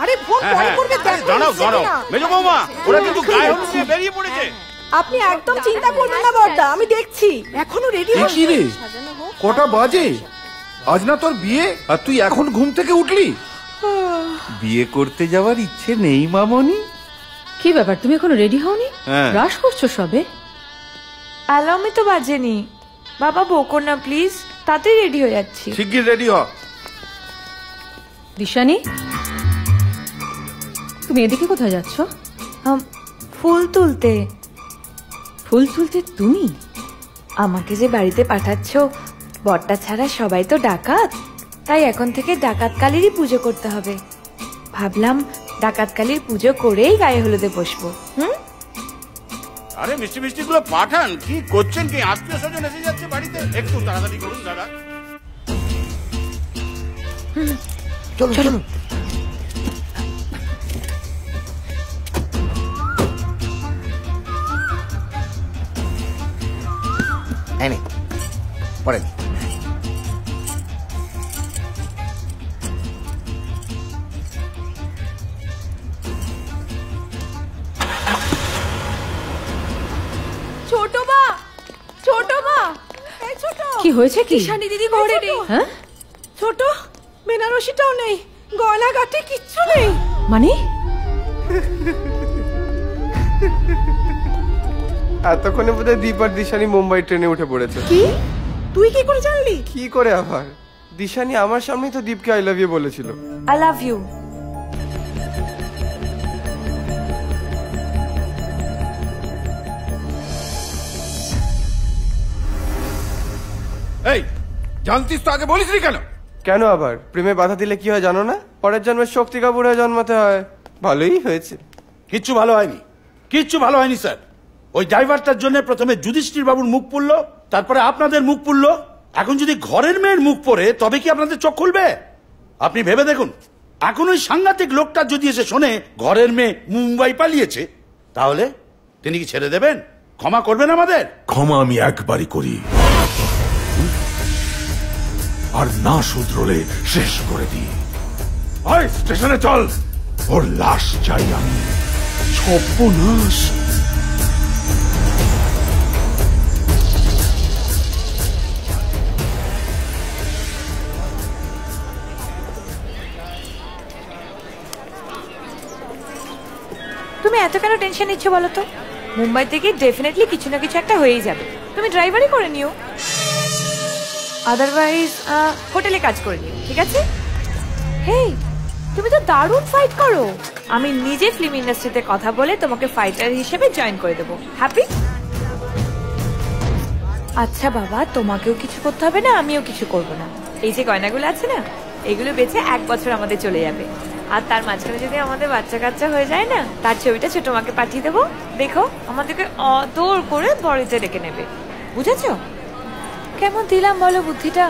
আরে ফোন পরে করবে, দাঁড়াও দাঁড়াও মেজো বৌমা, ওরা কিন্তু গায়ে হলুদ নিয়ে বেরিয়ে পড়েছে। আপনি একদম চিন্তা করবেন না বড়দা, আমি দেখছি এখনো রেডি কি রে, কটা বাজে? আজ না তোর বিয়ে আর তুই এখন ঘুম থেকে উঠলি? বিয়ে করতে যাওয়ার ইচ্ছে নেই মামনি? কি ব্যাপার, তুমি এখনো রেডি হওনি? ব্রাশ করছো সবে? অ্যালার্মই তো বাজেনি। বাবা বকো না প্লিজ, তাড়াতাড়ি রেডি হয়ে যাচ্ছি। শিগগির রেডি হ। দিশানি, তুমি এদিকে কোথায় যাচ্ছ? ফুল তুলতে। ফুল তুলতে? তুমি আমাকে যে বাড়িতে পাঠাচ্ছ, বরটা ছাড়া সবাই তো ডাকাত, তাই এখন থেকে ডাকাত কালীরই পুজো করতে হবে। ভাবলাম ডাকাত কালীর পুজো করেই গায়ে হলুদে বসবো। আরে মিষ্টি মিষ্টি গুলো পাঠান, কি করছেন কি? আত্মীয় স্বজন এসে যাচ্ছে বাড়িতে, একটু তাড়াতাড়ি করুন দাদা। চলো চলো। পরে ছোট মা, ছোট মা, এই ছোট, কি হয়েছে? কি দিশানি দিদি ঘরে নেই। হ্যাঁ, ছোট বেনারসিটাও নেই, গয়না গাটি কিচ্ছু নেই। মানে এতক্ষণে বোধহয় দীপ আর দিশানি মুম্বাই ট্রেনে উঠে পড়েছে। কি? তুই কি করে জানলি? কি করে আবার? দিশানি আমার সামনেই তো দীপকে আই লাভ ইউ বলেছিল। I love you. এই, জানতিস তো আগে বলিসনি কেন? কেন আবার? প্রেমে বাধা দিলে কি হয় জানো না? পরের জন্মে শক্তি কাপুর হয়ে জন্মাতে হয়। ভালোই হয়েছে। কিচ্ছু ভালো হয়নি, কিচ্ছু ভালো হয়নি স্যার। ওই ড্রাইভারটার জন্য প্রথমে যুধিষ্ঠির বাবুর মুখ পুড়লো, তারপরে আপনাদের মুখ পুড়লো। এখন যদি ঘরের মেয়ের মুখ পড়ে তবে কি আপনাদের চোখ খুলবে? আপনি ভেবে দেখুন, এখন ওই সাংঘাতিক লোকটা যদি এসে শোনে ঘরের মেয়ে মুম্বাই পালিয়েছে, তাহলে তিনি কি ছেড়ে দেবেন? ক্ষমা করবেন আমাদের? ক্ষমা আমি একবারই করি, আর না শুধরলে শেষ করে দিই। আয় স্টেশনে চল, ওর লাশ চাই আমি। সর্বনাশ! তুমি এত কেন টেনশন নিচ্ছ বলো তো? মুম্বাই থেকে ডেফিনেটলি কিছু না কিছু একটা হয়েই যাবে। তুমি ড্রাইভারই করে নিও, আদারওয়াইজ হোটেলে কাজ করে নিও, ঠিক আছে? হেই, তুমি তো দারুণ ফাইট করো। আমি নিজে ফিল্ম ইন্ডাস্ট্রিতে কথা বলে তোমাকে ফাইটার হিসেবে জয়েন করে দেবো। হ্যাপি? আচ্ছা বাবা, তোমাকেও কিছু করতে হবে না, আমিও কিছু করব না। এই যে গয়নাগুলো আছে না, এগুলো বেচে 1 বছর আমাদের চলে যাবে। আর তার মাঝখানে যদি আমাদের বাচ্চা কাচ্চা হয়ে যায় না, তার ছবিটা ছোট মাকে পাঠিয়ে দেবো। দেখো, আমাদেরকে আদর করে বাড়িতে ডেকে নেবে। বুঝেছো? কেমন দিলাম বলো বুদ্ধিটা?